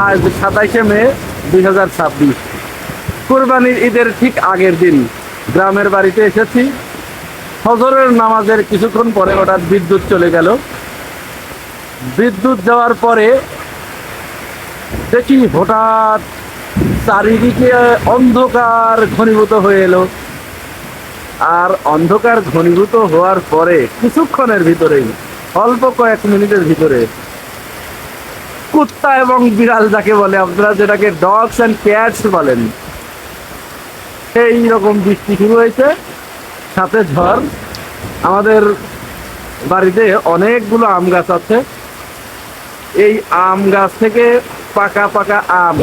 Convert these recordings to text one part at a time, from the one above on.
আজ 27শে মে 2026, কুরবানির ঈদের ঠিক আগের দিন গ্রামের বাড়িতে এসেছি। ফজরের নামাজের কিছুক্ষণ পরে হঠাৎ বিদ্যুৎ চলে গেল। বিদ্যুৎ যাওয়ার পরে দেখি হঠাৎ চারিদিকে অন্ধকার ঘনীভূত হয়ে এলো। আর অন্ধকার ঘনীভূত হওয়ার পরে কিছুক্ষণের ভিতরেই, অল্প কয়েক মিনিটের ভিতরে, কুত্তা এবং বিড়াল যাকে বলে, আপনারা যেটাকে ডগস অ্যান্ড ক্যাটস বলেন, সেই রকম বৃষ্টি শুরু হয়েছে, সাথে ঝড়। আমাদের বাড়িতে অনেকগুলো আম গাছ আছে। এই আম গাছ থেকে পাকা পাকা আম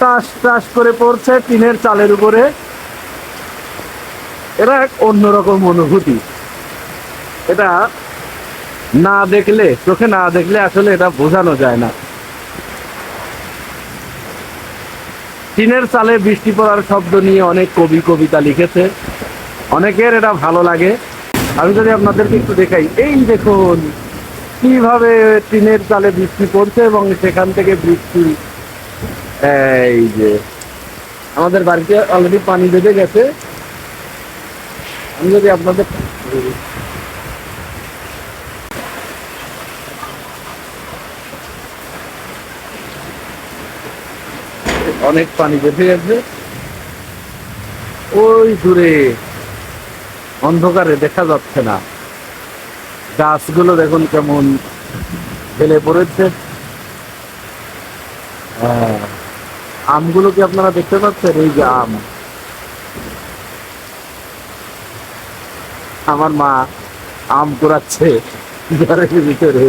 টাস টাস করে পড়ছে টিনের চালের উপরে। এটা এক অন্যরকম অনুভূতি। এটা না দেখলে, চোখে না দেখলে আসলে এটা বোঝানো যায় না। টিনের চালে বৃষ্টি পড়ার শব্দ নিয়ে অনেক কবি কবিতা লিখেছে, অনেকের এটা ভালো লাগে। আমি যদি আপনাদেরকে একটু দেখাই, এই দেখুন কিভাবে টিনের চালে বৃষ্টি পড়ছে এবং সেখান থেকে বৃষ্টি, এই যে আমাদের বাড়িতে অলরেডি পানি বেঁধে গেছে। আমি যদি আপনাদের অনেক পানি বেঁধে গেছে, ওই দূরে অন্ধকারে দেখা যাচ্ছে না। গাছগুলো দেখুন কেমন ঢেলে পড়েছে। আমগুলো কি আপনারা দেখতে পাচ্ছেন? এই যে আম, আমার মা আম কুড়াচ্ছে ঘরের ভিতরে।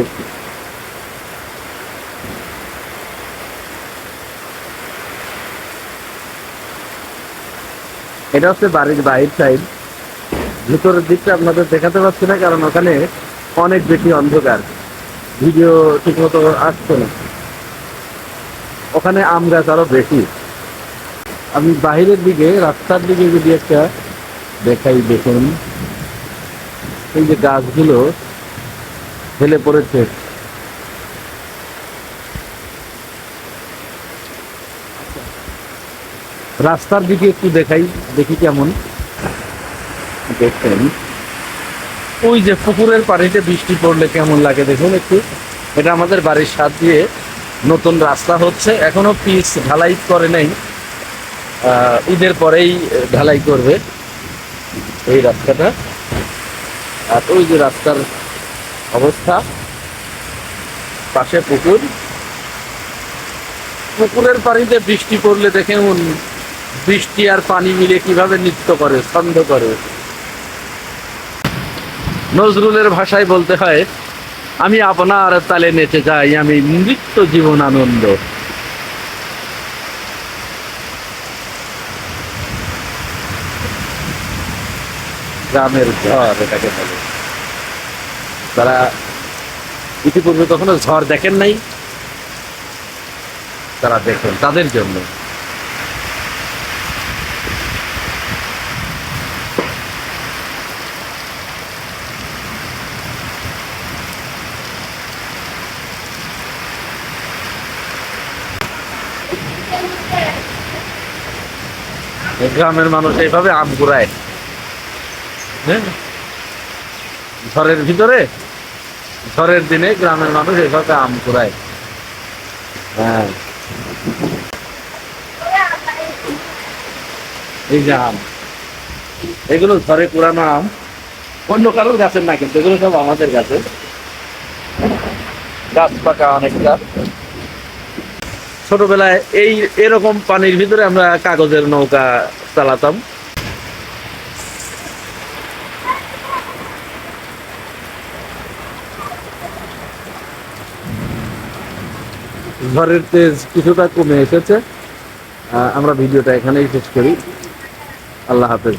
এটা হচ্ছে বাড়ির বাইর সাইড। ভিতরের দিকটা আপনাদের দেখাতে পারছি না, কারণ ওখানে অনেক বেশি অন্ধকার, ভিডিও ঠিক মতো আসছে না। ওখানে আম গাছ আরো বেশি। আমি বাহিরের দিকে, রাস্তার দিকে যদি একটা দেখাই, দেখুন এই যে গাছগুলো ঢেলে পড়েছে। রাস্তার দিকে একটু দেখাই, দেখি কেমন। দেখছেন ওই যে পুকুরের পানিতে বৃষ্টি পড়লে কেমন লাগে দেখুন একটু। এটা আমাদের বাড়ির সাথ দিয়ে নতুন রাস্তা হচ্ছে, এখনো পিচ ঢালাই করে নাই, ঈদের পরেই ঢালাই করবে এই রাস্তাটা। আর ওই যে রাস্তার অবস্থা, পাশে পুকুর। পুকুরের পানিতে বৃষ্টি পড়লে দেখুন বৃষ্টি আর পানি মিলে কিভাবে নৃত্য করে, ছন্দ করে। নজরুলের ভাষায় বলতে হয়, আমি আপনার তালে নেচে যাই, আমি নৃত্য জীবন আনন্দ। গ্রামের ঝড় এটাকে বলে। তারা ইতিপূর্বে কখনো ঝড় দেখেন নাই, তারা দেখেন, তাদের জন্য। গ্রামের মানুষ এইভাবে আম কুড়ায়, হ্যাঁ, ঝড়ের ভিতরে, ঝড়ের দিনে গ্রামের মানুষ এইভাবে আম কুড়ায়। হ্যাঁ, এই যে আম, এগুলো ঝড়ে কুড়ানো আম, অন্য কারোর গাছের না, কিন্তু এগুলো সব আমাদের গাছের। গাছ পাকা অনেকটা। ছোটবেলায় এই এরকম পানির ভিতরে আমরা কাগজের নৌকা চালাতাম। ঝড়ের তেজ কিছুটা কমে এসেছে। আমরা ভিডিওটা এখানেই শেষ করি। আল্লাহ হাফেজ।